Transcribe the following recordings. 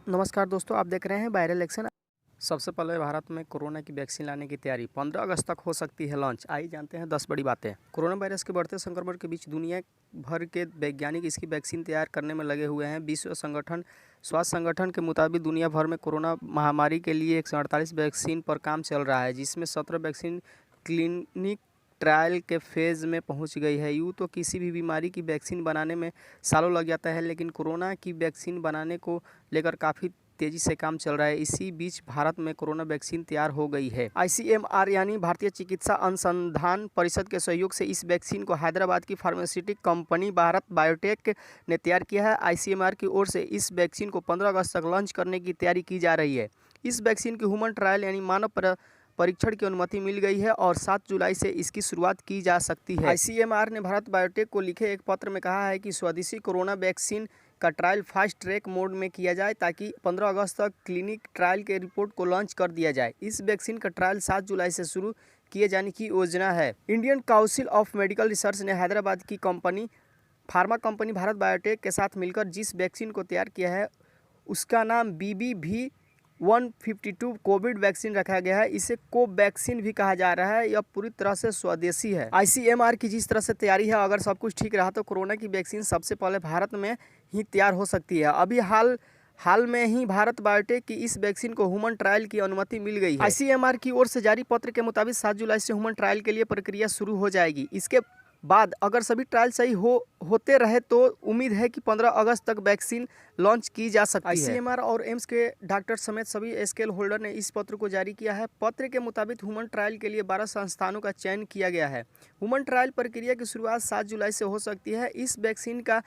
नमस्कार दोस्तों, आप देख रहे हैं वायरल एक्शन। सबसे पहले भारत में कोरोना की वैक्सीन लाने की तैयारी 15 अगस्त तक हो सकती है लॉन्च। आइए जानते हैं 10 बड़ी बातें। कोरोना वायरस के बढ़ते संक्रमण के बीच दुनिया भर के वैज्ञानिक इसकी वैक्सीन तैयार करने में लगे हुए हैं। विश्व स्वास्थ्य संगठन के मुताबिक दुनिया भर में कोरोना महामारी के लिए 148 वैक्सीन पर काम चल रहा है, जिसमें 17 वैक्सीन क्लिनिक ट्रायल के फेज़ में पहुंच गई है। यूँ तो किसी भी बीमारी की वैक्सीन बनाने में सालों लग जाता है, लेकिन कोरोना की वैक्सीन बनाने को लेकर काफ़ी तेज़ी से काम चल रहा है। इसी बीच भारत में कोरोना वैक्सीन तैयार हो गई है। ICMR यानी भारतीय चिकित्सा अनुसंधान परिषद के सहयोग से इस वैक्सीन को हैदराबाद की फार्मास्यूटिकल कंपनी भारत बायोटेक ने तैयार किया है। ICMR की ओर से इस वैक्सीन को 15 अगस्त तक लॉन्च करने की तैयारी की जा रही है। इस वैक्सीन की ह्यूमन ट्रायल यानी मानव परीक्षण की अनुमति मिल गई है और 7 जुलाई से इसकी शुरुआत की जा सकती है। ICMR ने भारत बायोटेक को लिखे एक पत्र में कहा है कि स्वदेशी कोरोना वैक्सीन का ट्रायल फास्ट ट्रैक मोड में किया जाए ताकि 15 अगस्त तक क्लिनिक ट्रायल के रिपोर्ट को लॉन्च कर दिया जाए। इस वैक्सीन का ट्रायल 7 जुलाई से शुरू किए जाने की योजना है। Indian council of medical research ने हैदराबाद की फार्मा कंपनी भारत बायोटेक के साथ मिलकर जिस वैक्सीन को तैयार किया है उसका नाम BBV152 कोविड वैक्सीन रखा गया है। इसे कोवैक्सीन भी कहा जा रहा है। यह पूरी तरह से स्वदेशी है। ICMR की जिस तरह से तैयारी है, अगर सब कुछ ठीक रहा तो कोरोना की वैक्सीन सबसे पहले भारत में ही तैयार हो सकती है। अभी हाल में ही भारत बायोटेक की इस वैक्सीन को ह्यूमन ट्रायल की अनुमति मिल गई है। ICMR की ओर से जारी पत्र के मुताबिक 7 जुलाई से ह्यूमन ट्रायल के लिए प्रक्रिया शुरू हो जाएगी। इसके बाद अगर सभी ट्रायल सही होते रहे तो उम्मीद है कि 15 अगस्त तक वैक्सीन लॉन्च की जा सकती है। ICMR और एम्स के डॉक्टर समेत सभी स्केल होल्डर ने इस पत्र को जारी किया है। पत्र के मुताबिक ह्यूमन ट्रायल के लिए 12 संस्थानों का चयन किया गया है। ह्यूमन ट्रायल प्रक्रिया की शुरुआत 7 जुलाई से हो सकती है। इस वैक्सीन का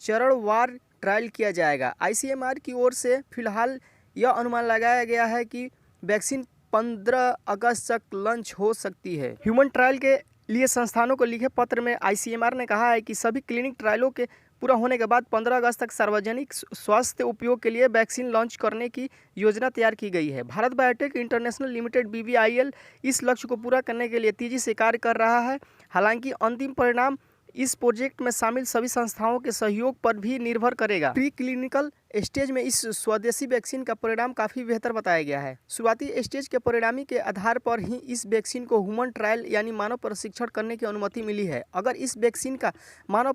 चरणवार ट्रायल किया जाएगा। ICMR की ओर से फिलहाल यह अनुमान लगाया गया है कि वैक्सीन 15 अगस्त तक लॉन्च हो सकती है। ह्यूमन ट्रायल के लिए संस्थानों को लिखे पत्र में ICMR ने कहा है कि सभी क्लिनिक ट्रायलों के पूरा होने के बाद 15 अगस्त तक सार्वजनिक स्वास्थ्य उपयोग के लिए वैक्सीन लॉन्च करने की योजना तैयार की गई है। Bharat biotech international limited BBIL इस लक्ष्य को पूरा करने के लिए तेजी से कार्य कर रहा है। हालांकि अंतिम परिणाम इस प्रोजेक्ट में शामिल सभी संस्थाओं के सहयोग पर भी निर्भर करेगा। प्री क्लिनिकल स्टेज में इस स्वदेशी वैक्सीन का परिणाम काफ़ी बेहतर बताया गया है। शुरुआती स्टेज के परिणामी के आधार पर ही इस वैक्सीन को ह्यूमन ट्रायल यानी मानव परीक्षण करने की अनुमति मिली है। अगर इस वैक्सीन का मानव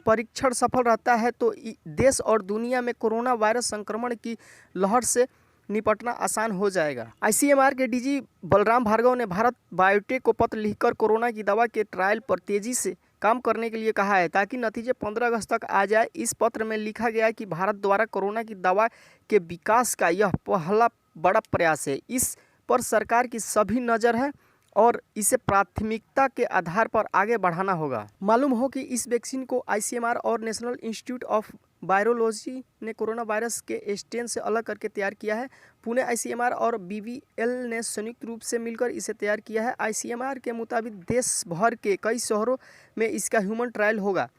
परीक्षण सफल रहता है तो देश और दुनिया में कोरोना वायरस संक्रमण की लहर से निपटना आसान हो जाएगा। ICMR के DG बलराम भार्गव ने भारत बायोटेक को पत्र लिखकर कोरोना की दवा के ट्रायल पर तेजी से काम करने के लिए कहा है ताकि नतीजे 15 अगस्त तक आ जाए। इस पत्र में लिखा गया है कि भारत द्वारा कोरोना की दवा के विकास का यह पहला बड़ा प्रयास है। इस पर सरकार की सभी नज़र है और इसे प्राथमिकता के आधार पर आगे बढ़ाना होगा। मालूम हो कि इस वैक्सीन को ICMR और नेशनल इंस्टीट्यूट ऑफ वायरोलॉजी ने कोरोना वायरस के स्ट्रेन से अलग करके तैयार किया है। पुणे ICMR और BBL ने संयुक्त रूप से मिलकर इसे तैयार किया है। ICMR के मुताबिक देश भर के कई शहरों में इसका ह्यूमन ट्रायल होगा।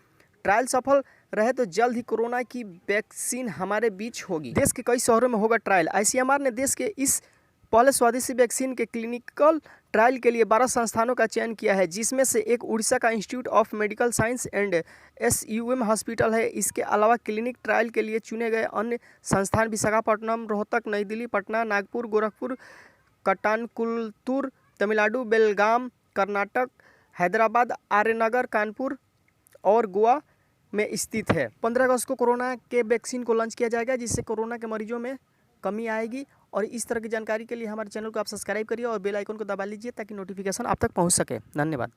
ट्रायल सफल रहे तो जल्द ही कोरोना की वैक्सीन हमारे बीच होगी। देश के कई शहरों में होगा ट्रायल। ICMR ने देश के इस पहले स्वदेशी वैक्सीन के क्लिनिकल ट्रायल के लिए 12 संस्थानों का चयन किया है, जिसमें से एक उड़ीसा का institute of medical science and SUM hospital है। इसके अलावा क्लिनिक ट्रायल के लिए चुने गए अन्य संस्थान विशाखापट्टनम, रोहतक, नई दिल्ली, पटना, नागपुर, गोरखपुर, कटानकुलतुर, तमिलनाडु, बेलगाम कर्नाटक, हैदराबाद, आर्यनगर, कानपुर और गोवा में स्थित है। 15 अगस्त को कोरोना के वैक्सीन को लॉन्च किया जाएगा, जिससे कोरोना के मरीजों में कमी आएगी। और इस तरह की जानकारी के लिए हमारे चैनल को आप सब्सक्राइब करिए और बेल आइकन को दबा लीजिए ताकि नोटिफिकेशन आप तक पहुंच सके। धन्यवाद।